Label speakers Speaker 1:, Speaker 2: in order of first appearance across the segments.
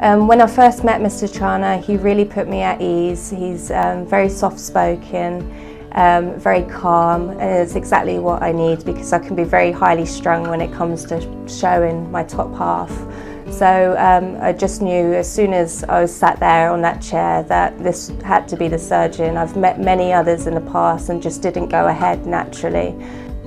Speaker 1: When I first met Mr Chana, he really put me at ease. He's very soft-spoken, very calm, and it's exactly what I need because I can be very highly strung when it comes to showing my top half. So I just knew as soon as I was sat there on that chair that this had to be the surgeon. I've met many others in the past and just didn't go ahead naturally.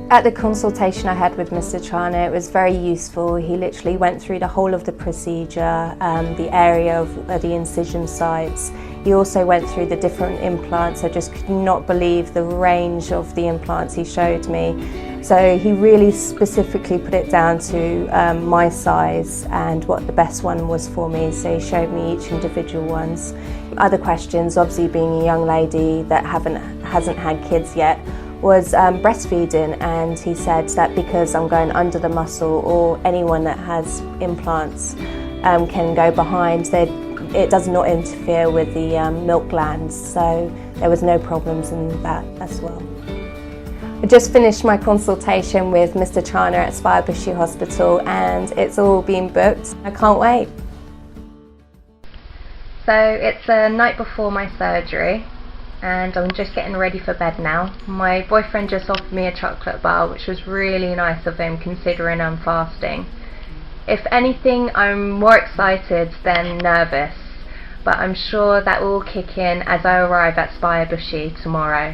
Speaker 1: At the consultation I had with Mr Chana, it was very useful. He literally went through the whole of the procedure, the area of the incision sites. He also went through the different implants. I just could not believe the range of the implants he showed me. So he really specifically put it down to my size and what the best one was for me. So he showed me each individual ones. Other questions, obviously being a young lady that hasn't had kids yet, was breastfeeding, and he said that because I'm going under the muscle, or anyone that has implants can go behind, it does not interfere with the milk glands, so there was no problems in that as well. I just finished my consultation with Mr Chana at Spire Bushy Hospital and it's all been booked. I can't wait. So it's the night before my surgery and I'm just getting ready for bed now. My boyfriend just offered me a chocolate bar, which was really nice of him considering I'm fasting. If anything, I'm more excited than nervous, but I'm sure that will kick in as I arrive at Spire Bushy tomorrow.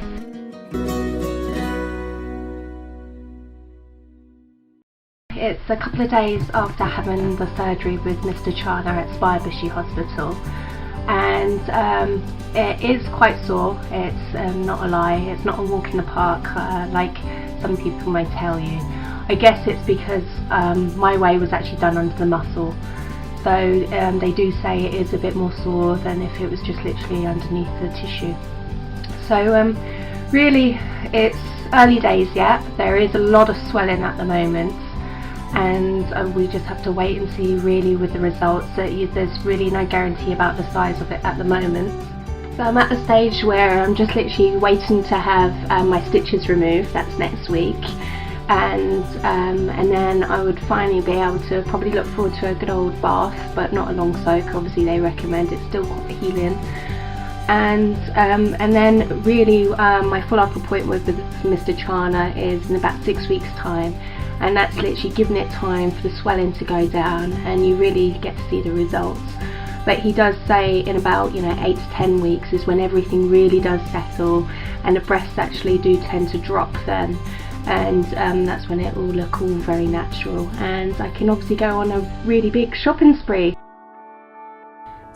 Speaker 1: It's a couple of days after having the surgery with Mr Chana at Spire Bushy Hospital, and it is quite sore. It's not a lie, it's not a walk in the park like some people might tell you. I guess it's because my way was actually done under the muscle, so they do say it is a bit more sore than if it was just literally underneath the tissue. So really it's early days yet. There is a lot of swelling at the moment, and we just have to wait and see really with the results. There's really no guarantee about the size of it at the moment. So I'm at the stage where I'm just literally waiting to have my stitches removed. That's next week, and then I would finally be able to probably look forward to a good old bath, but not a long soak. Obviously they recommend it's still quite healing. And then really my follow-up appointment with Mr Chana is in about 6 weeks time, and that's literally giving it time for the swelling to go down and you really get to see the results. But he does say in about 8 to 10 weeks is when everything really does settle and the breasts actually do tend to drop then, and that's when it will look all very natural and I can obviously go on a really big shopping spree.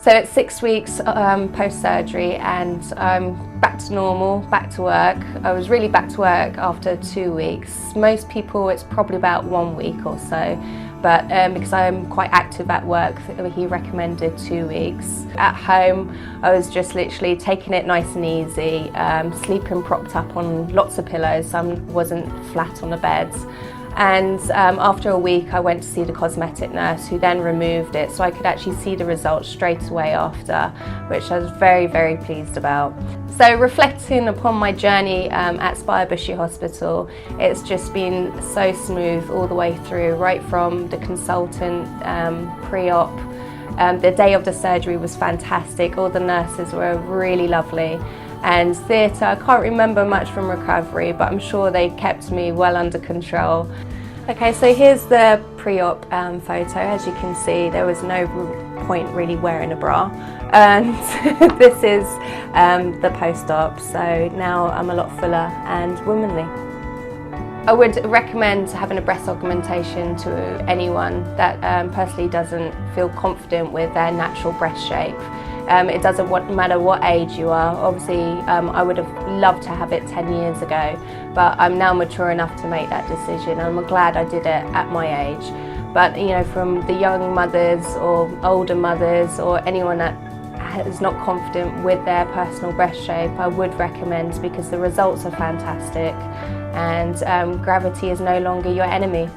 Speaker 1: So it's 6 weeks post-surgery and I'm back to normal, back to work. I was really back to work after 2 weeks. Most people it's probably about 1 week or so, but because I'm quite active at work, he recommended 2 weeks. At home I was just literally taking it nice and easy, sleeping propped up on lots of pillows so I wasn't flat on the bed. And after a week I went to see the cosmetic nurse who then removed it so I could actually see the results straight away after, which I was very, very pleased about. So reflecting upon my journey at Spire Bushy Hospital, it's just been so smooth all the way through, right from the consultant, pre-op. The day of the surgery was fantastic, all the nurses were really lovely. And theatre, I can't remember much from recovery, but I'm sure they kept me well under control. Okay, so here's the pre-op photo. As you can see, there was no point really wearing a bra. And this is the post-op, so now I'm a lot fuller and womanly. I would recommend having a breast augmentation to anyone that personally doesn't feel confident with their natural breast shape. It doesn't matter what age you are. Obviously, I would have loved to have it 10 years ago, but I'm now mature enough to make that decision. I'm glad I did it at my age. But from the young mothers or older mothers or anyone that is not confident with their personal breast shape, I would recommend because the results are fantastic and gravity is no longer your enemy.